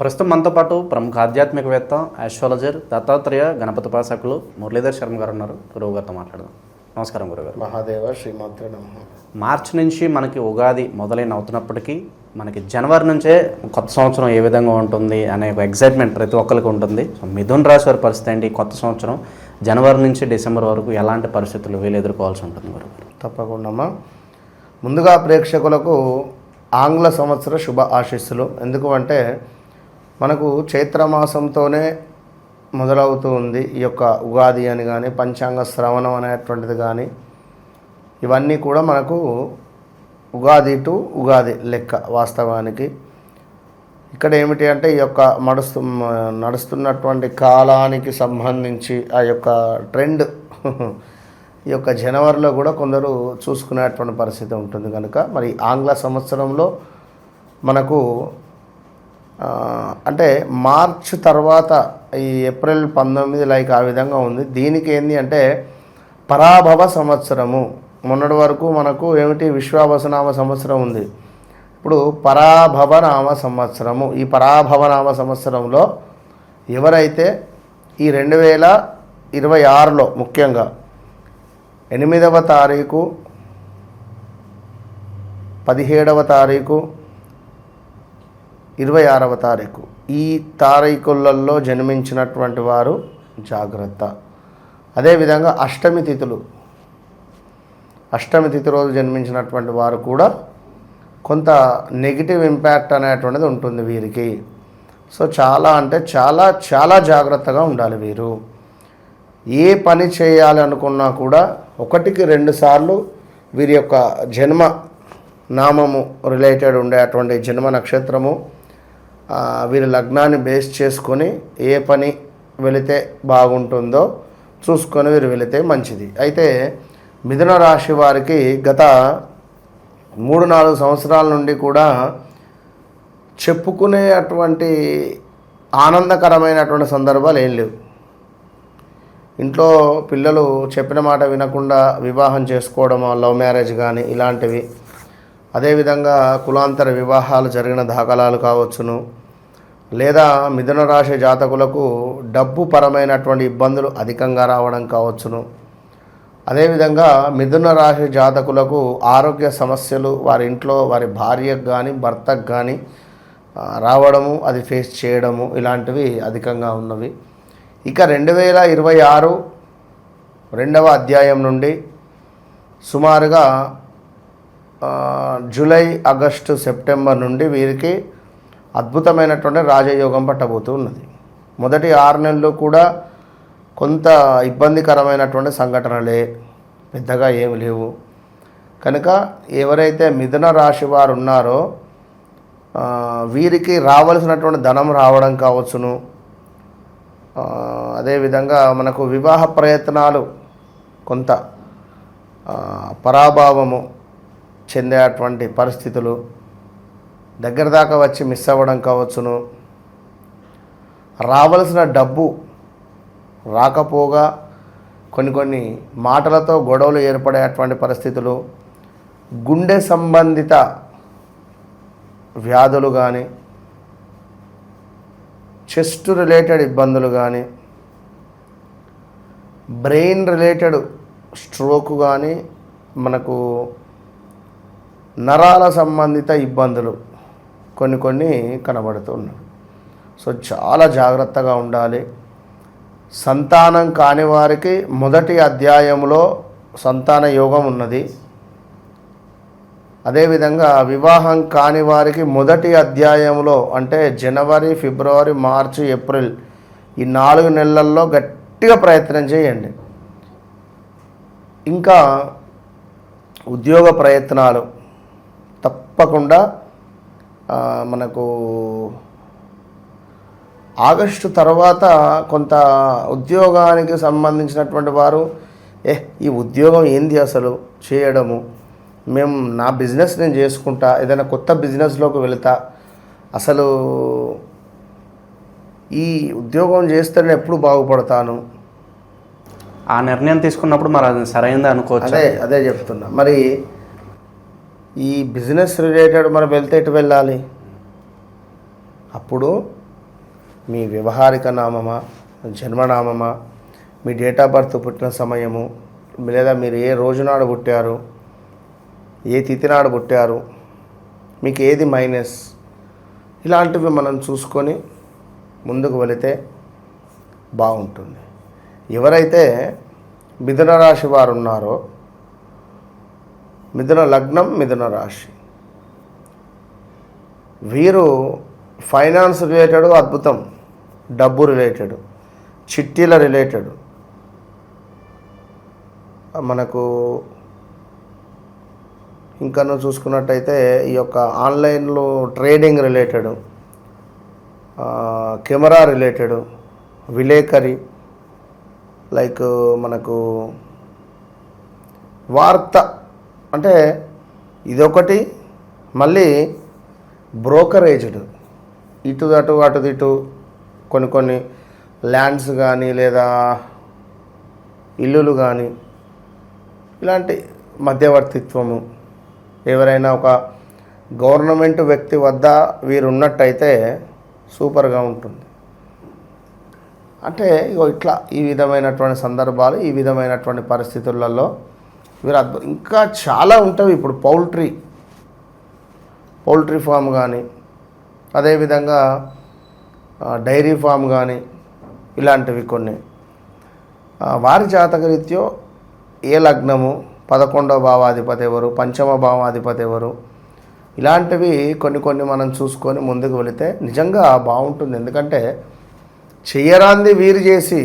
ప్రస్తుతం మనతో పాటు ప్రముఖ ఆధ్యాత్మికవేత్త ఆస్ట్రాలజర్ దత్తాత్రేయ గణపతి ఉపాసకులు మురళీధర్ శర్మ గారు ఉన్నారు. గురువు గారితో మాట్లాడదాం. నమస్కారం గురుగారు. మహాదేవ శ్రీమాత్రే నమః. మార్చి నుంచి మనకి ఉగాది మొదలైన అవుతున్నప్పటికీ మనకి జనవరి నుంచే కొత్త సంవత్సరం ఏ విధంగా ఉంటుంది అనే ఒక ఎగ్జైట్మెంట్ ప్రతి ఒక్కరికి ఉంటుంది. సో మిథున రాశి వారి పరిస్థితి ఏంటి? కొత్త సంవత్సరం జనవరి నుంచి డిసెంబర్ వరకు ఎలాంటి పరిస్థితులు వీళ్ళు ఎదుర్కోవాల్సి ఉంటుంది గురుగారు? తప్పకుండా ముందుగా ప్రేక్షకులకు ఆంగ్ల సంవత్సర శుభ ఆశీస్సులు. ఎందుకు అంటే మనకు చైత్రమాసంతోనే మొదలవుతూ ఉంది ఈ యొక్క ఉగాది అని కానీ పంచాంగ శ్రవణం అనేటువంటిది కానీ ఇవన్నీ కూడా మనకు ఉగాది టు ఉగాది లెక్క. వాస్తవానికి ఇక్కడ ఏమిటి అంటే ఈ యొక్క నడుస్తున్నటువంటి కాలానికి సంబంధించి ఆ యొక్క ట్రెండ్ ఈ యొక్క జనవరిలో కూడా కొందరు చూసుకునేటువంటి పరిస్థితి ఉంటుంది. కనుక మరి ఆంగ్ల సంవత్సరంలో మనకు అంటే మార్చ్ తర్వాత ఈ ఏప్రిల్ 19 ఆ విధంగా ఉంది. దీనికి ఏంటి అంటే పరాభవ సంవత్సరము. మొన్నటి వరకు మనకు ఏమిటి విశ్వావసునామ సంవత్సరం ఉంది. ఇప్పుడు పరాభవనామ సంవత్సరము. ఈ పరాభవనామ సంవత్సరంలో ఎవరైతే ఈ 2026లో ముఖ్యంగా 8వ తారీఖు 17వ తారీఖు 26వ తారీఖు ఈ తారీఖులలో జన్మించినటువంటి వారు జాగ్రత్త. అదేవిధంగా అష్టమి తిథి రోజు జన్మించినటువంటి వారు కూడా కొంత నెగిటివ్ ఇంపాక్ట్ అనేటువంటిది ఉంటుంది వీరికి. సో చాలా అంటే చాలా చాలా జాగ్రత్తగా ఉండాలి వీరు. ఏ పని చేయాలి అనుకున్నా కూడా 1-2 సార్లు వీరి యొక్క జన్మ నామము రిలేటెడ్ ఉండేటువంటి జన్మ నక్షత్రము వీరి లగ్నాన్ని బేస్ చేసుకొని ఏ పని వెళితే బాగుంటుందో చూసుకొని వీరు వెళితే మంచిది. అయితే మిథున రాశి వారికి గత 3-4 సంవత్సరాల నుండి కూడా చెప్పుకునేటువంటి ఆనందకరమైనటువంటి సందర్భాలు ఏం లేవు. ఇంట్లో పిల్లలు చెప్పిన మాట వినకుండా వివాహం చేసుకోవడం, లవ్ మ్యారేజ్ కానీ ఇలాంటివి, అదేవిధంగా కులాంతర వివాహాలు జరిగిన దాఖలాలు కావచ్చును, లేదా మిథున రాశి జాతకులకు డబ్బు పరమైనటువంటి ఇబ్బందులు అధికంగా రావడం కావచ్చును. అదేవిధంగా మిథున రాశి జాతకులకు ఆరోగ్య సమస్యలు వారి ఇంట్లో వారి భార్యకు కానీ భర్తకు కానీ రావడము, అది ఫేస్ చేయడము ఇలాంటివి అధికంగా ఉన్నవి. ఇక 2026 2వ అధ్యాయం నుండి సుమారుగా జూలై, ఆగస్టు, సెప్టెంబర్ నుండి వీరికి అద్భుతమైనటువంటి రాజయోగం పట్టబోతూ ఉన్నది. మొదటి 6 నెలలు కూడా కొంత ఇబ్బందికరమైనటువంటి సంఘటనలే, పెద్దగా ఏమి లేవు. కనుక ఎవరైతే మిథున రాశి వారు ఉన్నారో వీరికి రావాల్సినటువంటి ధనం రావడం కావచ్చును. అదేవిధంగా మనకు వివాహ ప్రయత్నాలు కొంత పరాభావము చెందేటువంటి పరిస్థితులు, దగ్గర దాకా వచ్చి మిస్ అవ్వడం కావచ్చును. రావలసిన డబ్బు రాకపోగా కొన్ని మాటలతో గొడవలు ఏర్పడేటువంటి పరిస్థితులు, గుండె సంబంధిత వ్యాధులు కానీ, చెస్ట్ రిలేటెడ్ ఇబ్బందులు కానీ, బ్రెయిన్ రిలేటెడ్ స్ట్రోక్ కానీ, మనకు నరాల సంబంధిత ఇబ్బందులు కొన్ని కనబడుతున్నాయి. సో చాలా జాగ్రత్తగా ఉండాలి. సంతానం కాని వారికి మొదటి అధ్యాయంలో సంతాన యోగం ఉన్నది. అదేవిధంగా వివాహం కాని వారికి మొదటి అధ్యాయంలో అంటే జనవరి, ఫిబ్రవరి, మార్చి, ఏప్రిల్ ఈ 4 నెలల్లో గట్టిగా ప్రయత్నం చేయండి. ఇంకా ఉద్యోగ ప్రయత్నాలు తప్పకుండా మనకు ఆగస్టు తర్వాత కొంత ఉద్యోగానికి సంబంధించినటువంటి వారు ఈ ఉద్యోగం ఏంది అసలు చేయడము, మేము నా బిజినెస్ నేను చేసుకుంటా, ఏదైనా కొత్త బిజినెస్లోకి వెళతా, అసలు ఈ ఉద్యోగం చేస్తే నేను ఎప్పుడు బాగుపడతాను, ఆ నిర్ణయం తీసుకున్నప్పుడు మరి అది సరైనది అనుకోవచ్చు. అదే చెప్తున్నా. మరి ఈ బిజినెస్ రిలేటెడ్ మనం వెళ్తే ఎటు వెళ్ళాలి? అప్పుడు మీ వ్యవహారిక నామమా, జన్మనామమా, మీ డేట్ ఆఫ్ బర్త్, పుట్టిన సమయము, లేదా మీరు ఏ రోజునాడు పుట్టారు, ఏ తిథి నాడు పుట్టారు, మీకు ఏది మైనస్, ఇలాంటివి మనం చూసుకొని ముందుకు వెళితే బాగుంటుంది. ఎవరైతే మిథున రాశి వారు ఉన్నారో, మిథున లగ్నం, మిథున రాశి, వీరు ఫైనాన్స్ రిలేటెడ్ అద్భుతం, డబ్బు రిలేటెడ్, చిట్టీల రిలేటెడ్, మనకు ఇంకా చూసుకున్నట్టయితే ఈ యొక్క ఆన్లైన్లో ట్రేడింగ్ రిలేటెడ్, కెమెరా రిలేటెడ్, విలేకరి, లైక్ మనకు వార్త అంటే ఇదొకటి, మళ్ళీ బ్రోకరేజ్డ్, ఇటు అటు అటు ఇటు కొన్ని ల్యాండ్స్ కానీ లేదా ఇల్లులు కానీ, ఇలాంటి మధ్యవర్తిత్వము, ఎవరైనా ఒక గవర్నమెంట్ వ్యక్తి వద్ద వీరు ఉన్నట్టయితే సూపర్గా ఉంటుంది. అంటే ఇట్లా ఈ విధమైనటువంటి సందర్భాలు, ఈ విధమైనటువంటి పరిస్థితులలో వీరు ఇంకా చాలా ఉంటాయి. ఇప్పుడు పౌల్ట్రీ ఫామ్ కానీ, అదేవిధంగా డైరీ ఫామ్ కానీ, ఇలాంటివి కొన్ని వారి జాతకరీత్యో ఏ లగ్నము, 11వ భావాధిపతి ఎవరు, 5వ భావాధిపతి ఎవరు, ఇలాంటివి కొన్ని మనం చూసుకొని ముందుకు వెళితే నిజంగా బాగుంటుంది. ఎందుకంటే చెయ్యరాంది వీరు చేసి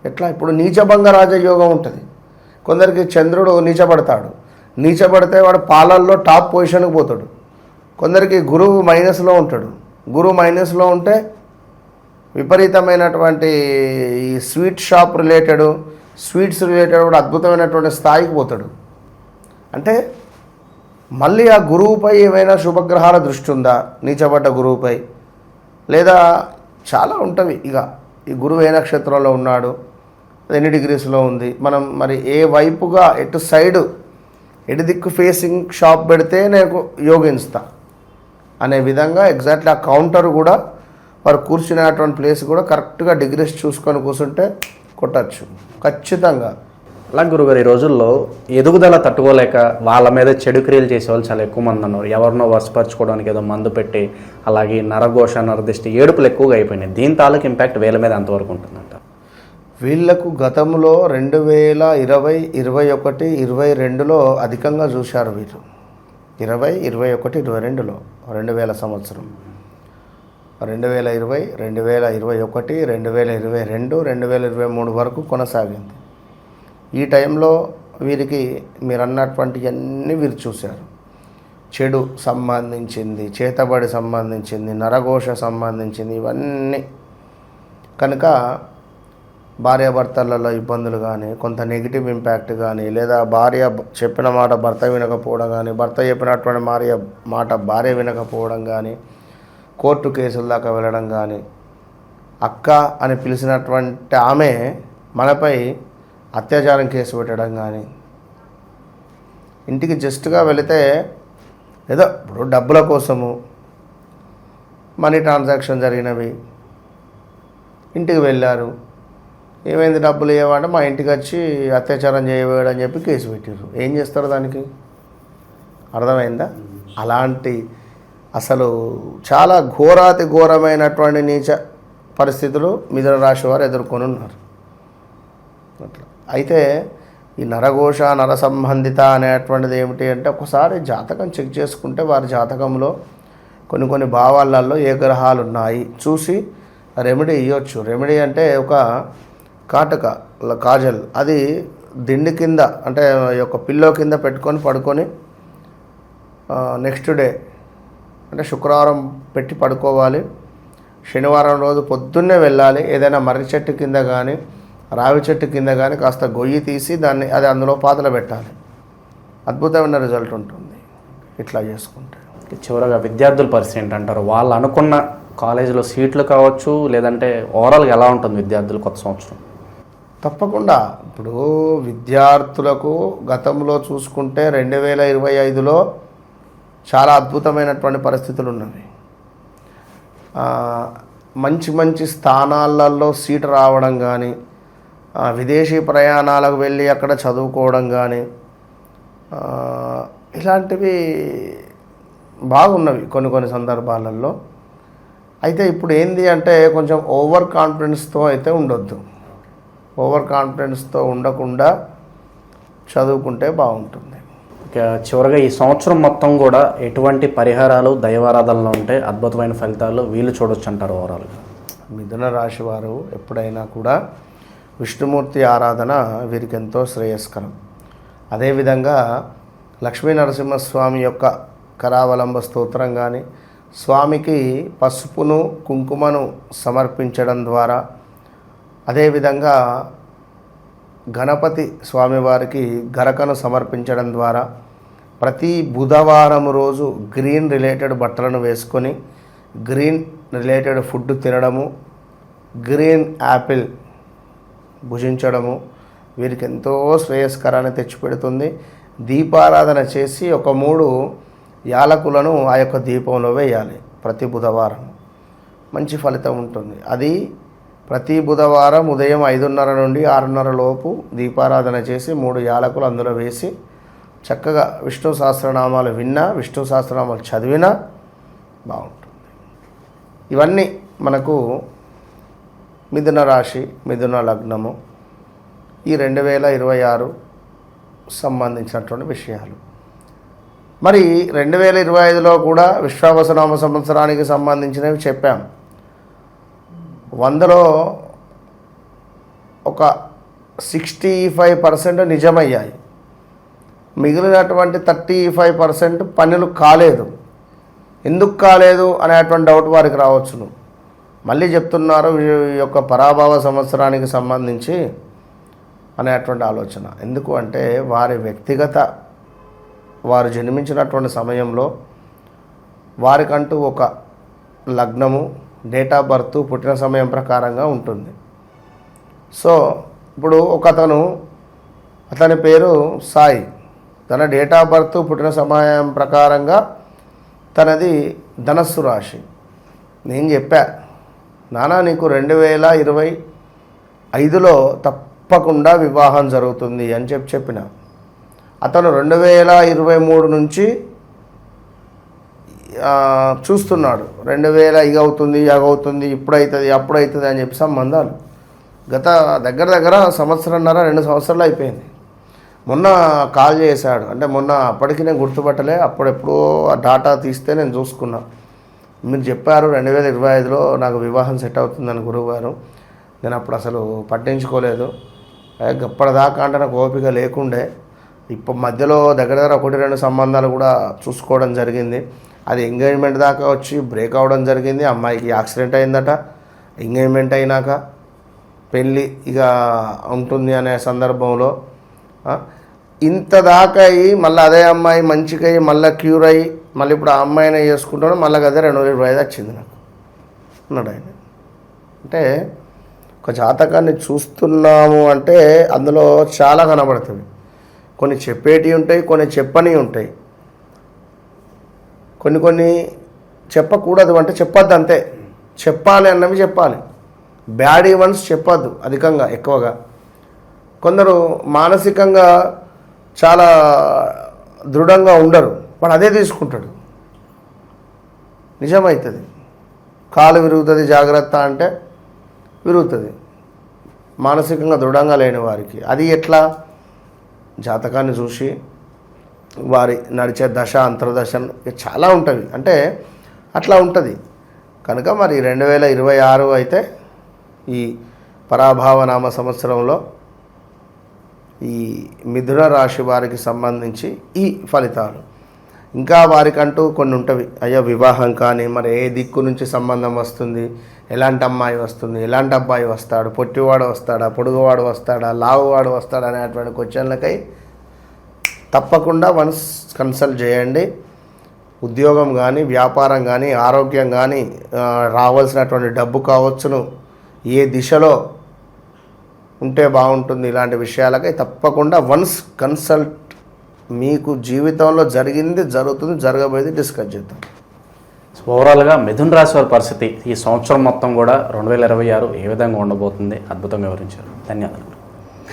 ఎట్లా, ఇప్పుడు నీచభంగ రాజయోగం ఉంటుంది. కొందరికి చంద్రుడు నీచబడతాడు, నీచబడితే వాడు పాలల్లో టాప్ పొజిషన్కి పోతాడు. కొందరికి గురువు మైనస్లో ఉంటాడు, గురువు మైనస్లో ఉంటే విపరీతమైనటువంటి ఈ sweet shop related, sweets related కూడా అద్భుతమైనటువంటి స్థాయికి పోతాడు. అంటే మళ్ళీ ఆ గురువుపై ఏమైనా శుభగ్రహాల దృష్టి ఉందా, నీచబడ్డ గురువుపై, లేదా చాలా ఉంటవి. ఇక ఈ గురువు ఏ నక్షత్రంలో ఉన్నాడు, ఎన్ని డిగ్రీస్లో ఉంది, మనం మరి ఏ వైపుగా ఎటు సైడు, ఎటు దిక్కు ఫేసింగ్ షాప్ పెడితే నేను యోగిస్తా అనే విధంగా ఎగ్జాక్ట్లీ ఆ కౌంటర్ కూడా వారు కూర్చునేటువంటి ప్లేస్ కూడా కరెక్ట్గా డిగ్రీస్ చూసుకొని కూర్చుంటే కొట్టచ్చు ఖచ్చితంగా. అలా గురుగారు, ఈ రోజుల్లో ఎదుగుదల తట్టుకోలేక వాళ్ళ మీద చెడు క్రియలు చేసేవాళ్ళు చాలా ఎక్కువ మంది ఉన్నారు. ఎవరినో వశపరచుకోవడానికి ఏదో మందు పెట్టి, అలాగే నరఘోష, నరదిష్టి, ఏడుపులు ఎక్కువగా అయిపోయినాయి. దీని తాలూకు ఇంపాక్ట్ వీళ్ళ మీద ఎంతవరకు ఉంటుందంట? వీళ్లకు గతంలో 2020, 21, 22లో అధికంగా చూశారు వీరు. 20, 21, 22లో 2000 సంవత్సరం, 2020, 2021, 2022, 2023 వరకు కొనసాగింది. ఈ టైంలో వీరికి మీరు అన్నటువంటివన్నీ వీరు చూశారు. చెడు సంబంధించింది, చేతబడి సంబంధించింది, నరఘోష సంబంధించింది, ఇవన్నీ కనుక భార్యాభర్తలలో ఇబ్బందులు కానీ, కొంత నెగిటివ్ ఇంపాక్ట్ కానీ, లేదా భార్య చెప్పిన మాట భర్త వినకపోవడం కానీ, భర్త చెప్పినటువంటి మాట భార్య వినకపోవడం కానీ, కోర్టు కేసుల దాకా వెళ్ళడం కానీ, అక్క అని పిలిచినటువంటి ఆమె మనపై అత్యాచారం కేసు పెట్టడం కానీ, ఇంటికి జస్ట్గా వెళితే ఏదో ఇప్పుడు డబ్బుల కోసము మనీ ట్రాన్సాక్షన్ జరిగినవి, ఇంటికి వెళ్ళారు, ఏమైంది డబ్బులు ఇవ్వమంటే మా ఇంటికి వచ్చి అత్యాచారం చేయవేయడం అని చెప్పి కేసు పెట్టారు. ఏం చేస్తారు దానికి? అర్థమైందా? అలాంటి అసలు చాలా ఘోరాతి ఘోరమైనటువంటి నీచ పరిస్థితులు మిథున రాశి వారు ఎదుర్కొని ఉన్నారు. అట్లా అయితే ఈ నరఘోష, నర సంబంధిత అనేటువంటిది ఏమిటి అంటే, ఒకసారి జాతకం చెక్ చేసుకుంటే వారి జాతకంలో కొన్ని భావాలలో ఏ గ్రహాలు ఉన్నాయి చూసి రెమెడీ ఇవ్వచ్చు. రెమెడీ అంటే ఒక కాటుక, కాజల్, అది దిండి కింద అంటే ఒక పిల్లో కింద పెట్టుకొని పడుకొని నెక్స్ట్ డే అంటే శుక్రవారం పెట్టి పడుకోవాలి. శనివారం రోజు పొద్దున్నే వెళ్ళాలి. ఏదైనా మర్రి చెట్టు కింద కానీ, రావి చెట్టు కింద కానీ కాస్త గొయ్యి తీసి దాన్ని అది అందులో పాతలు పెట్టాలి. అద్భుతమైన రిజల్ట్ ఉంటుంది ఇట్లా చేసుకుంటే. చివరగా విద్యార్థుల పరిస్థితి ఏంటంటారు? వాళ్ళు అనుకున్న కాలేజీలో సీట్లు కావచ్చు, లేదంటే ఓవరాల్గా ఎలా ఉంటుంది విద్యార్థులు కొత్త సంవత్సరం? తప్పకుండా ఇప్పుడు విద్యార్థులకు గతంలో చూసుకుంటే 2025లో చాలా అద్భుతమైనటువంటి పరిస్థితులు ఉన్నవి. మంచి మంచి స్థానాలలో సీటు రావడం కానీ, విదేశీ ప్రయాణాలకు వెళ్ళి అక్కడ చదువుకోవడం కానీ, ఇలాంటివి బాగున్నవి కొన్ని సందర్భాలలో. అయితే ఇప్పుడు ఏంది అంటే కొంచెం ఓవర్ కాన్ఫిడెన్స్తో అయితే ఉండొద్దు. ఓవర్ కాన్ఫిడెన్స్తో ఉండకుండా చదువుకుంటే బాగుంటుంది. ఇక చివరిగా ఈ సంవత్సరం మొత్తం కూడా ఎటువంటి పరిహారాలు దైవారాధనలో ఉంటే అద్భుతమైన ఫలితాలు వీళ్ళు చూడొచ్చు అంటారు ఓవరాల్గా? మిథున రాశి వారు ఎప్పుడైనా కూడా విష్ణుమూర్తి ఆరాధన వీరికి ఎంతో శ్రేయస్కరం. అదేవిధంగా లక్ష్మీ నరసింహస్వామి యొక్క కరావలంబ స్తోత్రం కానీ, స్వామికి పసుపును కుంకుమను సమర్పించడం ద్వారా, అదేవిధంగా గణపతి స్వామివారికి గరకను సమర్పించడం ద్వారా, ప్రతి బుధవారం రోజు గ్రీన్ రిలేటెడ్ బట్టలను వేసుకొని గ్రీన్ రిలేటెడ్ ఫుడ్ తినడము, గ్రీన్ యాపిల్ భుజించడము వీరికి ఎంతో శ్రేయస్కరాన్ని తెచ్చిపెడుతుంది. దీపారాధన చేసి ఒక 3 యాలకులను ఆ యొక్క దీపంలో వేయాలి ప్రతి బుధవారం. మంచి ఫలితం ఉంటుంది. అది ప్రతి బుధవారం ఉదయం 5:30 నుండి 6:30 లోపు దీపారాధన చేసి 3 యాలకులు అందులో వేసి చక్కగా విష్ణు సహస్రనామాలు విన్నా, విష్ణు సహస్రనామాలు చదివినా బాగుంటుంది. ఇవన్నీ మనకు మిథున రాశి, మిథున లగ్నము ఈ 2026 సంబంధించినటువంటి విషయాలు. మరి 2025లో కూడా విశ్వావసనామ సంవత్సరానికి సంబంధించినవి చెప్పాం. 100లో ఒక 65% నిజమయ్యాయి. మిగిలినటువంటి 35% పనులు కాలేదు. ఎందుకు కాలేదు అనేటువంటి డౌట్ వారికి రావచ్చును. మళ్ళీ చెప్తున్నారు ఈ యొక్క పరాభవ సంవత్సరానికి సంబంధించి అనేటువంటి ఆలోచన. ఎందుకు అంటే వారి వ్యక్తిగత వారు జన్మించినటువంటి సమయంలో వారికంటూ ఒక లగ్నము, డేట్ ఆఫ్ బర్త్, పుట్టిన సమయం ప్రకారంగా ఉంటుంది. సో ఇప్పుడు అతని పేరు సాయి, తన డేట్ ఆఫ్ బర్త్, పుట్టిన సమయం ప్రకారంగా తనది ధనస్సు రాశి. నేను చెప్పా, నానా నీకు 2025లో తప్పకుండా వివాహం జరుగుతుంది అని చెప్పిన. అతను 2023 నుంచి చూస్తున్నాడు. 2000 ఇగవుతుంది, అగవుతుంది, ఇప్పుడవుతుంది, అప్పుడవుతుంది అని చెప్పి సంబంధాలు గత దగ్గర సంవత్సరంన్నర 2 సంవత్సరాలు అయిపోయింది. మొన్న కాల్ చేశాడు. అంటే మొన్న అప్పటికి నేను గుర్తుపట్టలే, అప్పుడెప్పుడో ఆ డాటా తీస్తే నేను చూసుకున్నా. మీరు చెప్పారు 2025లో నాకు వివాహం సెట్ అవుతుందని గురువుగారు. నేను అప్పుడు అసలు పట్టించుకోలేదు. అప్పటిదాకా అంటే నాకు ఓపిక లేకుండే. ఇప్పుడు మధ్యలో దగ్గర 1-2 సంబంధాలు కూడా చూసుకోవడం జరిగింది. అది ఎంగేజ్మెంట్ దాకా వచ్చి బ్రేక్ అవ్వడం జరిగింది. అమ్మాయికి యాక్సిడెంట్ అయిందట. ఎంగేజ్మెంట్ అయినాక పెళ్ళి ఇక ఉంటుంది అనే సందర్భంలో ఇంత దాకా అయ్యి మళ్ళీ అదే అమ్మాయి మంచిగా అయ్యి మళ్ళీ క్యూర్ అయ్యి మళ్ళీ ఇప్పుడు ఆ అమ్మాయినే చేసుకుంటాడు. మళ్ళీ అదే 2025 వచ్చింది నాకు అన్నాడు ఆయన. అంటే ఒక జాతకాన్ని చూస్తున్నాము అంటే అందులో చాలా కనబడుతుంది. కొన్ని చెప్పేటివి ఉంటాయి, కొన్ని చెప్పని ఉంటాయి. కొన్ని చెప్పకూడదు అంటే చెప్పొద్దు, అంతే. చెప్పాలి అన్నవి చెప్పాలి. బ్యాడ్ ఈవెంట్స్ చెప్పొద్దు అధికంగా, ఎక్కువగా. కొందరు మానసికంగా చాలా దృఢంగా ఉండరు, వాడు అదే తీసుకుంటాడు, నిజమవుతుంది. కాలు విరుగుతుంది జాగ్రత్త అంటే విరుగుతుంది మానసికంగా దృఢంగా లేని వారికి. అది ఎట్లా? జాతకాన్ని చూసి వారి నడిచే దశ, అంతర్దశ చాలా ఉంటుంది. అంటే అట్లా ఉంటుంది. కనుక మరి 2026 అయితే ఈ పరాభావనామ సంవత్సరంలో ఈ మిథున రాశి వారికి సంబంధించి ఈ ఫలితాలు. ఇంకా వారికంటూ కొన్ని ఉంటవి. అయ్యో వివాహం కానీ, మరి ఏ దిక్కు నుంచి సంబంధం వస్తుంది, ఎలాంటి అమ్మాయి వస్తుంది, ఎలాంటి అబ్బాయి వస్తాడు, పొట్టివాడు వస్తాడా, పొడుగువాడు వస్తాడా, లావువాడు వస్తాడా అనేటువంటి క్వశ్చన్లకై తప్పకుండా వన్స్ కన్సల్ట్ చేయండి. ఉద్యోగం కానీ, వ్యాపారం కానీ, ఆరోగ్యం కానీ, రావాల్సినటువంటి డబ్బు కావచ్చును, ఏ దిశలో ఉంటే బాగుంటుంది, ఇలాంటి విషయాలకై తప్పకుండా వన్స్ కన్సల్ట్. మీకు జీవితంలో జరిగింది, జరుగుతుంది, జరగబోయేది డిస్కస్ చేద్దాం. ఓవరాల్గా మిథున్ రాశి వారి పరిస్థితి ఈ సంవత్సరం మొత్తం కూడా 2026 ఏ విధంగా ఉండబోతుంది అద్భుతంగా వివరించారు. ధన్యవాదాలు.